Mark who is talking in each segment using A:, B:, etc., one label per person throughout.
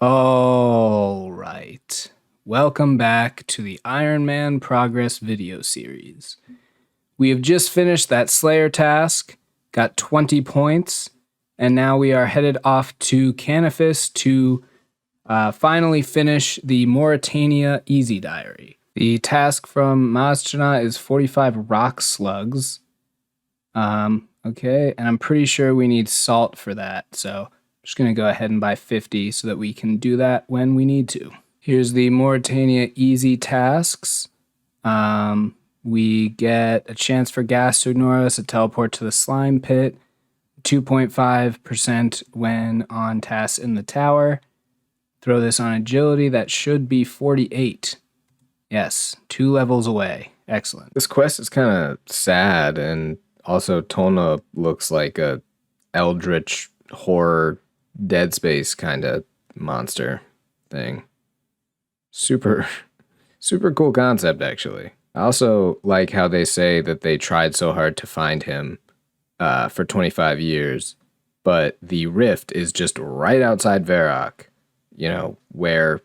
A: All right. Welcome back to the Ironman Progress video series. We have just finished that Slayer task, got 20 points, and now we are headed off to Canifis to finally finish the Mauritania Easy Diary. The task from Mazchana is 45 rock slugs. Okay, and I'm pretty sure we need salt for that, so just going to go ahead and buy 50 so that we can do that when we need to. Here's the Mauritania Easy tasks. We get a chance for gas to ignore us, a teleport to the slime pit, 2.5% when on tasks in the tower. Throw this on agility, that should be 48. Yes, 2 levels away. Excellent.
B: This quest is kind of sad, and also Tona looks like a eldritch horror Dead Space kind of monster thing. Super cool concept, actually. I also like how they say that they tried so hard to find him for 25 years, but the rift is just right outside Varrock, you know, where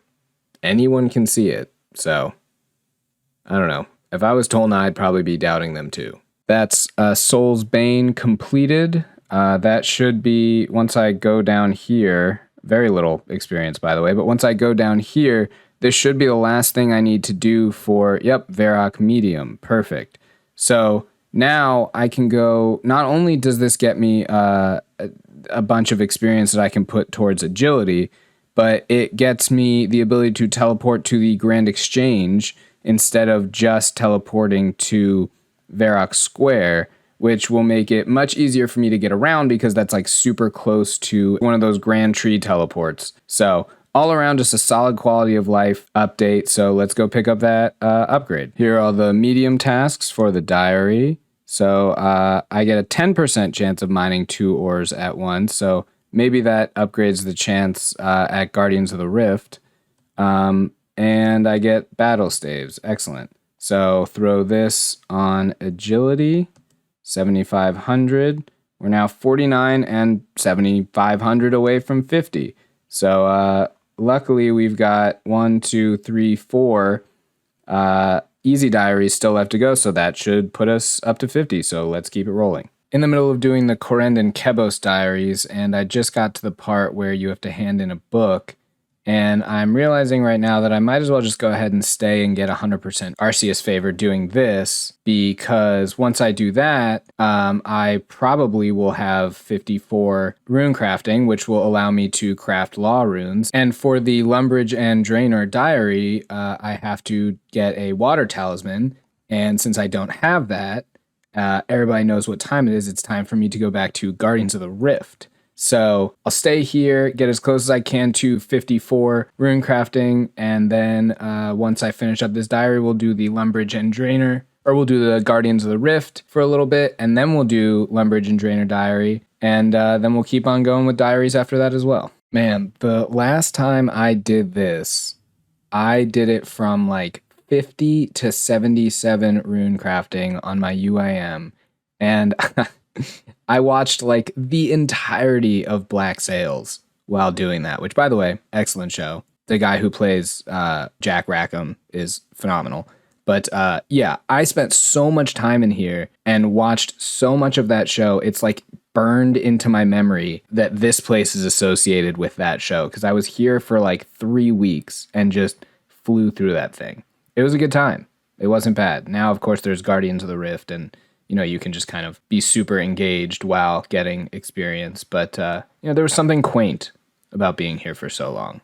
B: anyone can see it. So, I don't know. If I was Tolna, I'd probably be doubting them too. That's Soul's Bane completed. That should be, once I go down here, very little experience, by the way, but once I go down here, this should be the last thing I need to do for, Varrock Medium. Perfect. So now I can go, not only does this get me a bunch of experience that I can put towards agility, but it gets me the ability to teleport to the Grand Exchange instead of just teleporting to Varrock Square, which will make it much easier for me to get around because that's like super close to one of those Grand Tree teleports. So all around, just a solid quality of life update. So let's go pick up that upgrade. Here are the medium tasks for the diary. So I get a 10% chance of mining 2 ores at once. So maybe that upgrades the chance at Guardians of the Rift. And I get battle staves. Excellent. So throw this on agility. 7,500. We're now 49 and 7,500 away from 50. So luckily we've got 1, 2, 3, 4 easy diaries still left to go. So that should put us up to 50. So let's keep it rolling. In the middle of doing the Kourend and Kebos diaries, and I just got to the part where you have to hand in a book. And I'm realizing right now that I might as well just go ahead and stay and get 100% Arceus favor doing this, because once I do that, I probably will have 54 rune crafting, which will allow me to craft law runes. And for the Lumbridge and Draenor diary, I have to get a water talisman. And since I don't have that, everybody knows what time it is. It's time for me to go back to Guardians of the Rift. So I'll stay here, get as close as I can to 54 rune crafting, and then once I finish up this diary, we'll do the Lumbridge and Draenor, or we'll do the Guardians of the Rift for a little bit, and then we'll do Lumbridge and Draenor diary, and then we'll keep on going with diaries after that as well. Man, the last time I did this, I did it from like 50 to 77 rune crafting on my UIM, and I watched like the entirety of Black Sails while doing that, which, by the way, excellent show. The guy who plays Jack Rackham is phenomenal. But yeah, I spent so much time in here and watched so much of that show. It's like burned into my memory that this place is associated with that show, because I was here for like 3 weeks and just flew through that thing. It was a good time. It wasn't bad. Now, of course, there's Guardians of the Rift, and you know, you can just kind of be super engaged while getting experience. But, there was something quaint about being here for so long,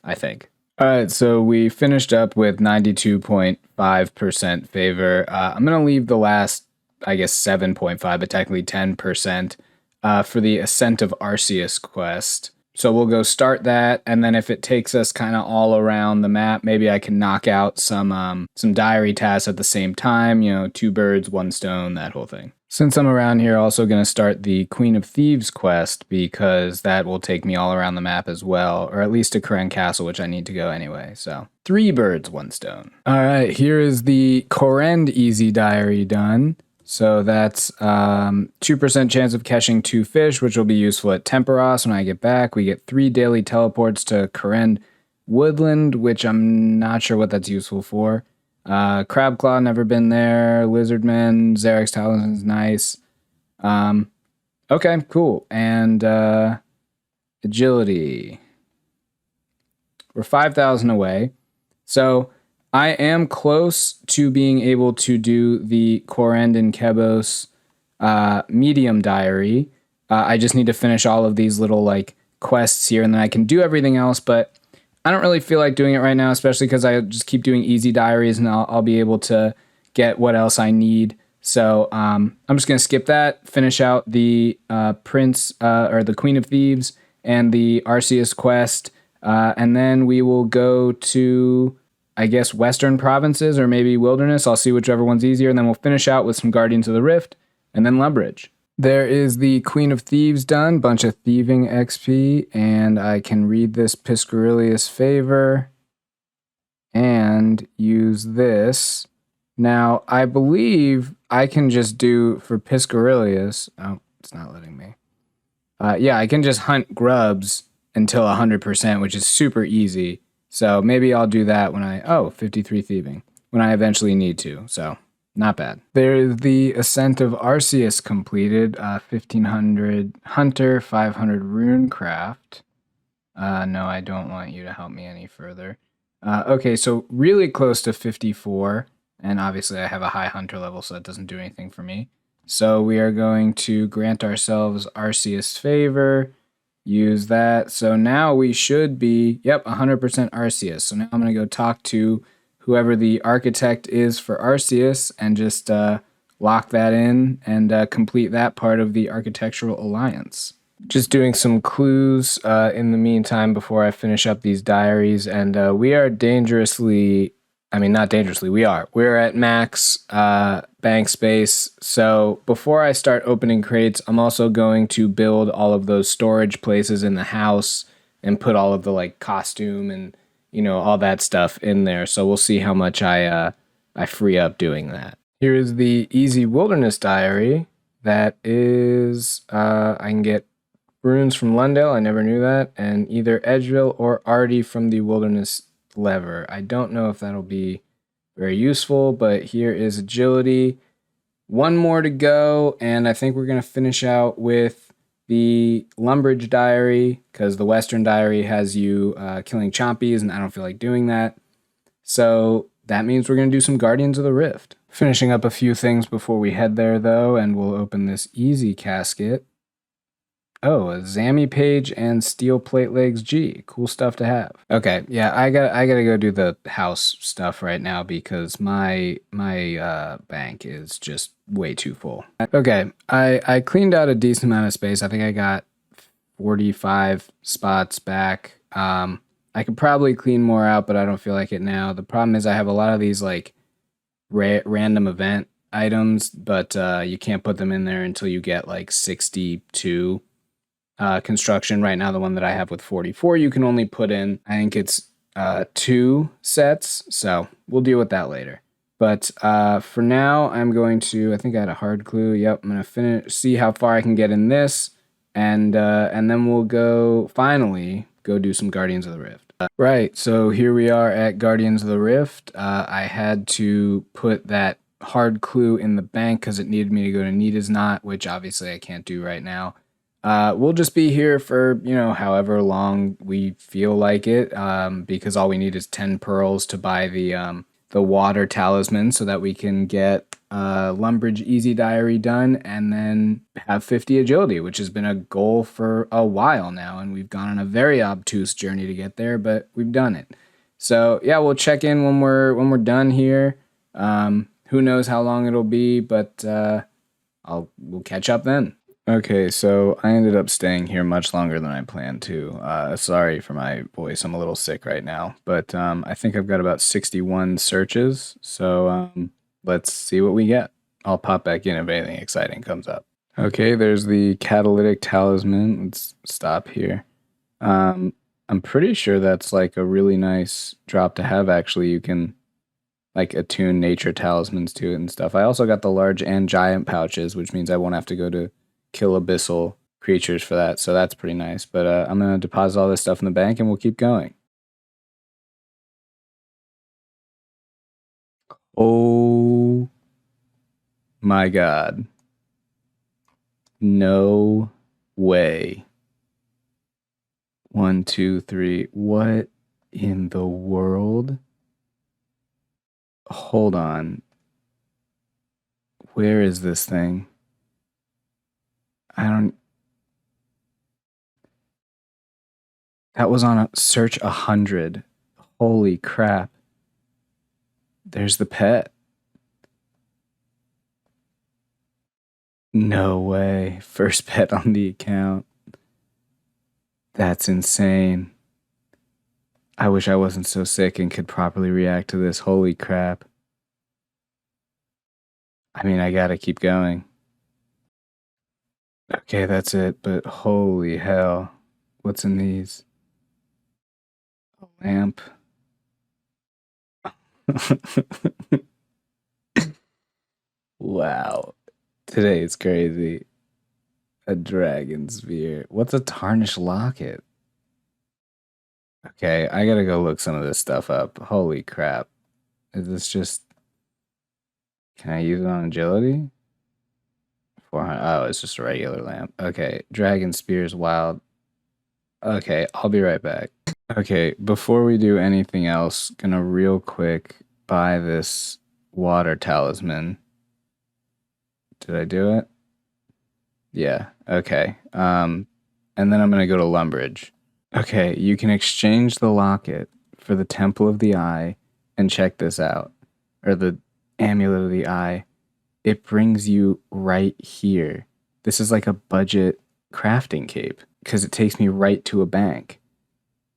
B: I think. All right, so we finished up with 92.5% favor. I'm going to leave the last, I guess, 7.5, but technically 10% for the Ascent of Arceus quest. So we'll go start that, and then if it takes us kind of all around the map, maybe I can knock out some diary tasks at the same time, 2 birds, 1 stone, that whole thing. Since I'm around here, also going to start the Queen of Thieves quest, because that will take me all around the map as well, or at least to Kourend Castle, which I need to go anyway, so 3 birds, 1 stone. All right, here is the Kourend Easy Diary done.
A: So that's 2% chance of catching 2 fish, which will be useful at Temperos when I get back. We get 3 daily teleports to Kourend Woodland, which I'm not sure what that's useful for. Crabclaw, never been there. Lizardman, Xerix Talisman's nice. Okay, cool. And agility. We're 5,000 away. So I am close to being able to do the Kourend and Kebos medium diary. I just need to finish all of these little like quests here, and then I can do everything else. But I don't really feel like doing it right now, especially because I just keep doing easy diaries, and I'll be able to get what else I need. So I'm just gonna skip that, finish out the Prince or the Queen of Thieves and the Arceus quest, and then we will go to, I guess, Western Provinces or maybe Wilderness. I'll see whichever one's easier, and then we'll finish out with some Guardians of the Rift and then Lumbridge. There is the Queen of Thieves done, bunch of thieving XP, and I can read this Piscarilius favor and use this. Now, I believe I can just do for Piscarilius. Oh, it's not letting me. Yeah, I can just hunt grubs until 100%, which is super easy. So maybe I'll do that when 53 thieving, when I eventually need to. So not bad. There is the Ascent of Arceus completed, 1500 Hunter, 500 Runecraft. No, I don't want you to help me any further. Okay, so really close to 54, and obviously I have a high Hunter level, so that doesn't do anything for me. So we are going to grant ourselves Arceus favor, use that. So now we should be, 100% Arceus. So now I'm going to go talk to whoever the architect is for Arceus and just lock that in and complete that part of the architectural alliance. Just doing some clues in the meantime before I finish up these diaries, and we are dangerously, I mean, not dangerously, we're at max bank space. So before I start opening crates, I'm also going to build all of those storage places in the house and put all of the like costume and all that stuff in there. So we'll see how much I free up doing that. Here is the Easy Wilderness Diary. That is, I can get runes from Lundale, I never knew that, and either Edgeville or Artie from the Wilderness Lever. I don't know if that'll be very useful, but here is agility. One more to go, and I think we're going to finish out with the Lumbridge Diary, because the Western Diary has you killing Chompies, and I don't feel like doing that. So that means we're going to do some Guardians of the Rift. Finishing up a few things before we head there, though, and we'll open this easy casket. Oh, a Zammy Page and Steel Plate Legs G. Cool stuff to have. Okay, yeah, I gotta go do the house stuff right now because my bank is just way too full. Okay, I cleaned out a decent amount of space. I think I got 45 spots back. I could probably clean more out, but I don't feel like it now. The problem is I have a lot of these like random event items, but you can't put them in there until you get like 62 construction. Right now, the one that I have with 44, you can only put in, I think it's 2 sets, so we'll deal with that later. But for now, I'm going to, I think I had a hard clue. Yep, I'm going to see how far I can get in this, and then we'll finally go do some Guardians of the Rift. Right, so here we are at Guardians of the Rift. I had to put that hard clue in the bank because it needed me to go to Nita's Knot, which obviously I can't do right now. We'll just be here for, however long we feel like it, because all we need is 10 pearls to buy the water talisman so that we can get Lumbridge Easy Diary done and then have 50 agility, which has been a goal for a while now, and we've gone on a very obtuse journey to get there, but we've done it. So yeah, we'll check in when we're done here. Who knows how long it'll be, but we'll catch up then. Okay, so I ended up staying here much longer than I planned to. Sorry for my voice, I'm a little sick right now, but I think I've got about 61 searches, so let's see what we get. I'll pop back in if anything exciting comes up. Okay, there's the catalytic talisman. Let's stop here. I'm pretty sure that's like a really nice drop to have, actually. You can like attune nature talismans to it and stuff. I also got the large and giant pouches, which means I won't have to go to kill abyssal creatures for that. So that's pretty nice. But I'm going to deposit all this stuff in the bank and we'll keep going. Oh my God. No way. 1, 2, 3. What in the world? Hold on. Where is this thing? That was on a search 100. Holy crap. There's the pet. No way. First pet on the account. That's insane. I wish I wasn't so sick and could properly react to this. Holy crap. I mean, I gotta keep going. Okay, that's it, but holy hell. What's in these? A lamp. Wow. Today is crazy. A dragon sphere. What's a tarnished locket? Okay, I gotta go look some of this stuff up. Holy crap. Is this just... Can I use it on agility? 400. Oh, it's just a regular lamp. Okay, dragon spears wild. Okay, I'll be right back. Okay, before we do anything else, gonna real quick buy this water talisman. Did I do it? Yeah, okay. And then I'm gonna go to Lumbridge. Okay, you can exchange the locket for the Temple of the Eye, and check this out. Or the Amulet of the Eye. It brings you right here. This is like a budget crafting cape, because it takes me right to a bank.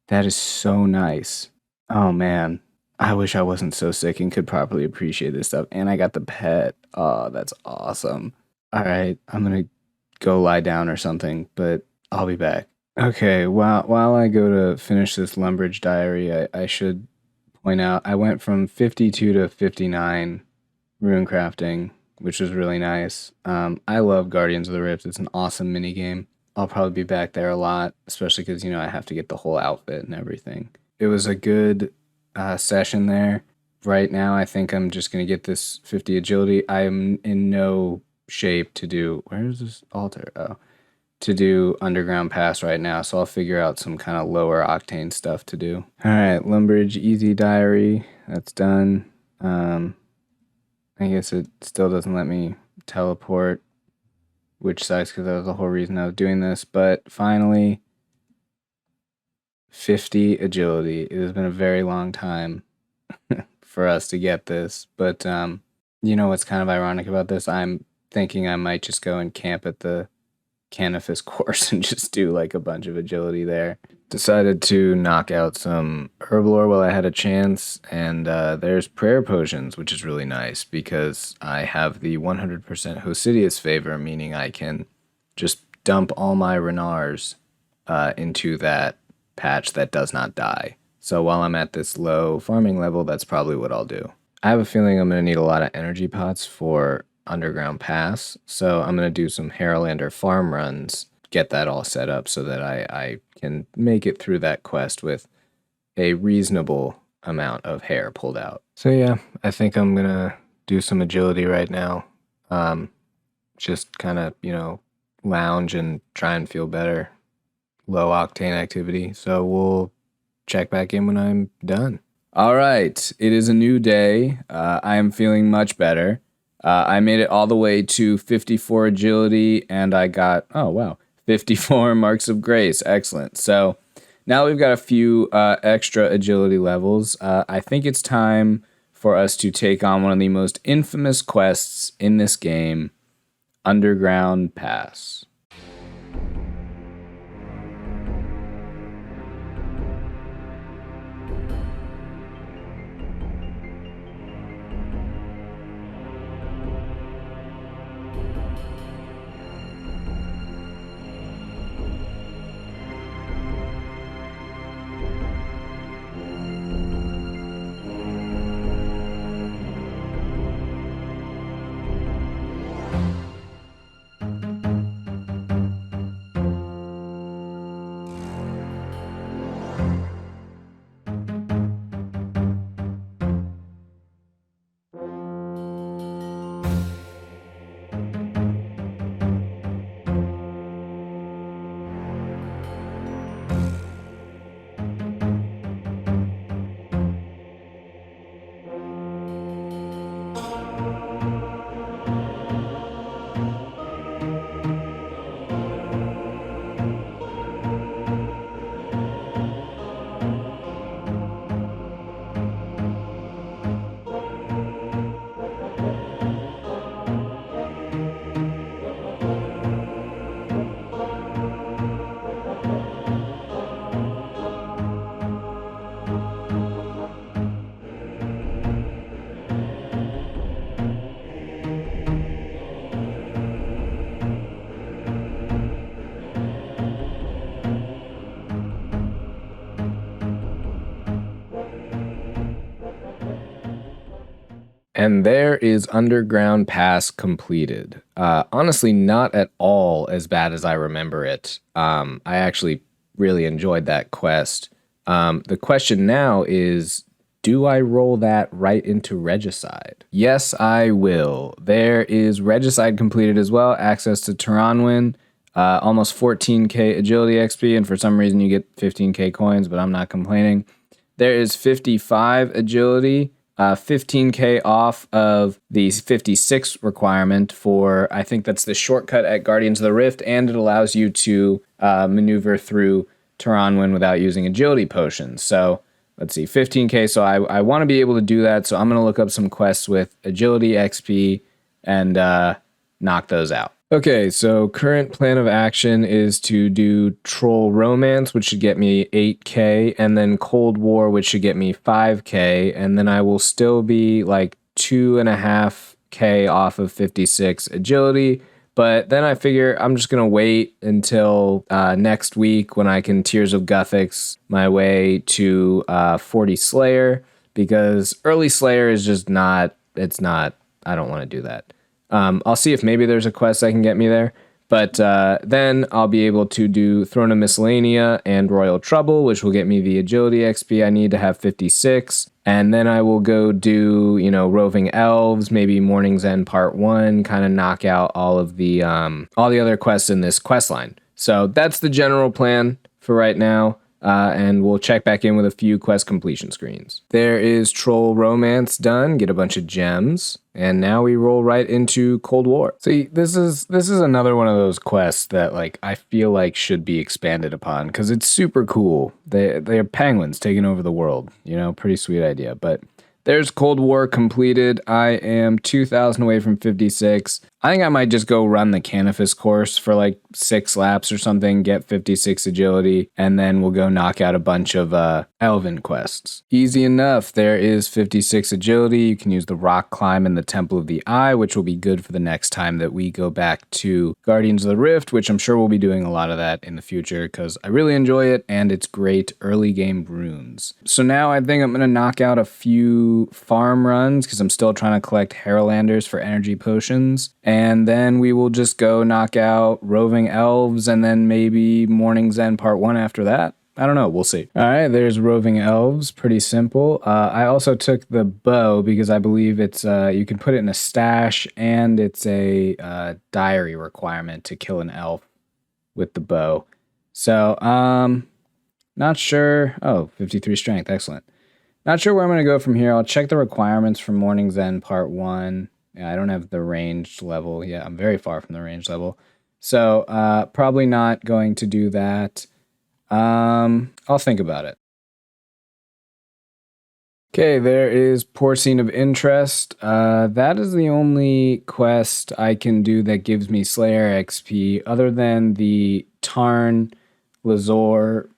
A: That is so nice. Oh man, I wish I wasn't so sick and could properly appreciate this stuff. And I got the pet. Oh, that's awesome. All right, I'm gonna go lie down or something, but I'll be back. Okay, while I go to finish this Lumbridge diary, I should point out I went from 52 to 59 rune crafting, which was really nice. I love Guardians of the Rift. It's an awesome mini game. I'll probably be back there a lot, especially because, you know, I have to get the whole outfit and everything. It was a good session there. Right now, I think I'm just going to get this 50 agility. I am in no shape to do... Where is this altar? Oh. To do Underground Pass right now, so I'll figure out some kind of lower octane stuff to do. Alright, Lumbridge Easy Diary. That's done. I guess it still doesn't let me teleport, which sucks because that was the whole reason I was doing this. But finally, 50 agility. It has been a very long time for us to get this. But you know what's kind of ironic about this? I'm thinking I might just go and camp at the Canifis course and just do like a bunch of agility there. Decided to knock out some Herblore while I had a chance, and there's prayer potions, which is really nice because I have the 100% Hosidius favor, meaning I can just dump all my Renars into that patch that does not die. So while I'm at this low farming level, that's probably what I'll do. I have a feeling I'm going to need a lot of energy pots for Underground Pass, so I'm going to do some Harrowlander farm runs, get that all set up so that I can make it through that quest with a reasonable amount of hair pulled out. So yeah, I think I'm going to do some agility right now. Just kind of, you know, lounge and try and feel better. Low octane activity. So we'll check back in when I'm done. All right, it is a new day. I am feeling much better. I made it all the way to 54 agility, and I got, 54 marks of grace. Excellent. So now we've got a few extra agility levels. I think it's time for us to take on one of the most infamous quests in this game, Underground Pass.
B: And there is Underground Pass completed. Honestly, not at all as bad as I remember it. I actually really enjoyed that quest. The question now is, do I roll that right into Regicide? Yes, I will. There is Regicide completed as well. Access to Turanwin, almost 14k agility XP, and for some reason you get 15k coins, but I'm not complaining. There is 55 agility, 15k off of the 56 requirement for, I think that's the shortcut at Guardians of the Rift, and it allows you to maneuver through Turanwin without using agility potions. So let's see, 15k. So I want to be able to do that. So I'm going to look up some quests with agility XP and knock those out. Okay, so current plan of action is to do Troll Romance, which should get me 8k, and then Cold War, which should get me 5k, and then I will still be like 2.5k off of 56 agility. But then I figure I'm just going to wait until next week when I can Tears of Guthix my way to 40 Slayer, because early Slayer is just not, I don't want to do that. I'll see if maybe there's a quest that can get me there. But then I'll be able to do Throne of Miscellanea and Royal Trouble, which will get me the agility XP I need to have 56. And then I will go do, Roving Elves, maybe Morning's End Part 1, kind of knock out all the other quests in this quest line. So that's the general plan for right now. And we'll check back in with a few quest completion screens. There is Troll Romance done, get a bunch of gems, and now we roll right into Cold War. See, this is another one of those quests that I feel like should be expanded upon because it's super cool. They're penguins taking over the world, pretty sweet idea. But there's Cold War completed. I am 2,000 away from 56. I think I might just go run the Canifis course for 6 laps or something, get 56 agility, and then we'll go knock out a bunch of Elven quests. Easy enough. There is 56 agility. You can use the rock climb in the Temple of the Eye, which will be good for the next time that we go back to Guardians of the Rift, which I'm sure we'll be doing a lot of that in the future because I really enjoy it and it's great early game runes. So now I think I'm going to knock out a few farm runs because I'm still trying to collect Herlanders for energy potions. And then we will just go knock out Roving Elves and then maybe Morning's End Part 1 after that. I don't know. We'll see. All right, there's Roving Elves. Pretty simple. I also took the bow because I believe it's you can put it in a stash and it's a diary requirement to kill an elf with the bow. So, not sure. Oh, 53 strength. Excellent. Not sure where I'm going to go from here. I'll check the requirements for Morning's End Part 1. Yeah, I don't have the ranged level. Yeah, I'm very far from the ranged level. So probably not going to do that. I'll think about it. Okay, there is Porcine of Interest. That is the only quest I can do that gives me Slayer XP other than the Tarn Lazor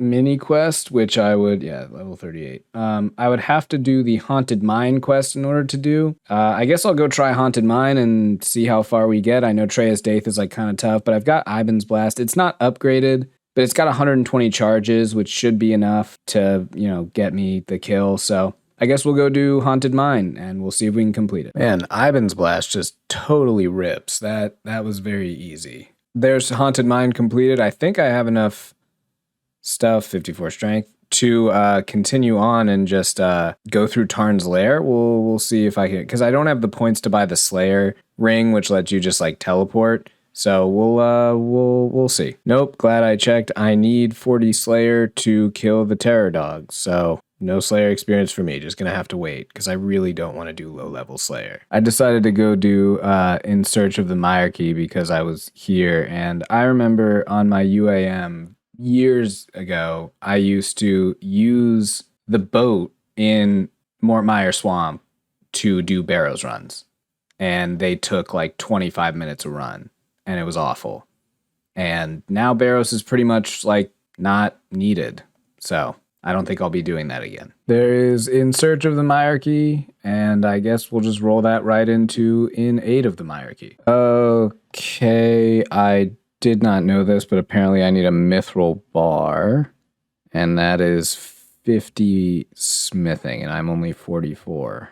B: mini quest, which I would, level 38. I would have to do the Haunted Mine quest in order to do. I guess I'll go try Haunted Mine and see how far we get. I know Trey's Daith is kind of tough, but I've got Iben's Blast. It's not upgraded, but it's got 120 charges, which should be enough to, get me the kill. So I guess we'll go do Haunted Mine and we'll see if we can complete it. Man, Iben's Blast just totally rips. That was very easy. There's Haunted Mine completed. I think I have enough stuff, 54 strength, to continue on and just go through Tarn's Lair. We'll see if I can, because I don't have the points to buy the Slayer ring, which lets you just teleport. So we'll see. Nope, glad I checked. I need 40 Slayer to kill the Terror Dog. So no Slayer experience for me. Just gonna have to wait because I really don't want to do low level Slayer. I decided to go do In Search of the Myarchy because I was here, and I remember on my UAM years ago, I used to use the boat in Mortmire Swamp to do Barrows runs. And they took 25 minutes a run. And it was awful. And now Barrows is pretty much not needed. So I don't think I'll be doing that again. There is In Search of the Myarchy. And I guess we'll just roll that right into In Aid of the Myarchy. Okay, I did not know this, but apparently I need a mithril bar, and that is 50 smithing, and I'm only 44.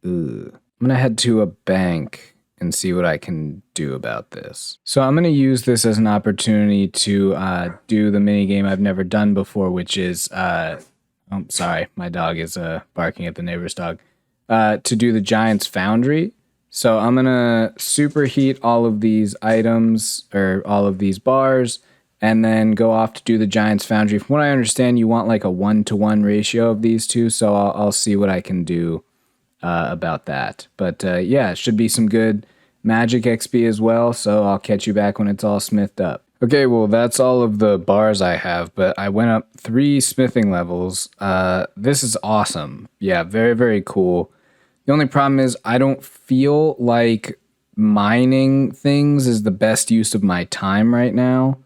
B: Ugh. I'm gonna head to a bank and see what I can do about this. So I'm gonna use this as an opportunity to do the mini game I've never done before, which is oh, sorry, my dog is barking at the neighbor's dog. To do the Giant's Foundry. So I'm gonna superheat all of these items or all of these bars, and then go off to do the Giant's Foundry. From what I understand, you want like a 1-to-1 ratio of these two, so I'll see what I can do about that. But yeah, it should be some good magic XP as well, so I'll catch you back when it's all smithed up. Okay, well, that's all of the bars I have, but I went up 3 smithing levels. This is awesome. Yeah, very, very cool. The only problem is I don't feel like mining things is the best use of my time right now.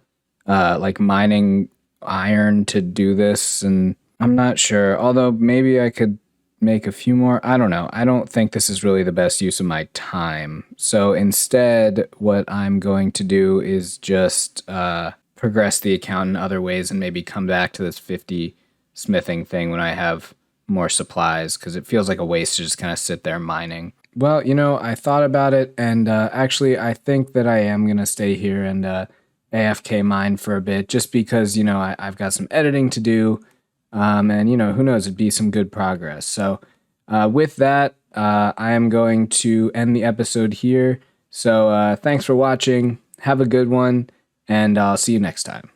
B: Like mining iron to do this, and I'm not sure. Although maybe I could make a few more. I don't know. I don't think this is really the best use of my time. So instead, what I'm going to do is just progress the account in other ways and maybe come back to this 50 smithing thing when I have more supplies, because it feels like a waste to just kind of sit there mining. Well, you know, I thought about it, and actually I think that I am going to stay here and AFK mine for a bit, just because, you know, I've got some editing to do. And, you know, who knows, it'd be some good progress. So with that, I am going to end the episode here. So thanks for watching. Have a good one, and I'll see you next time.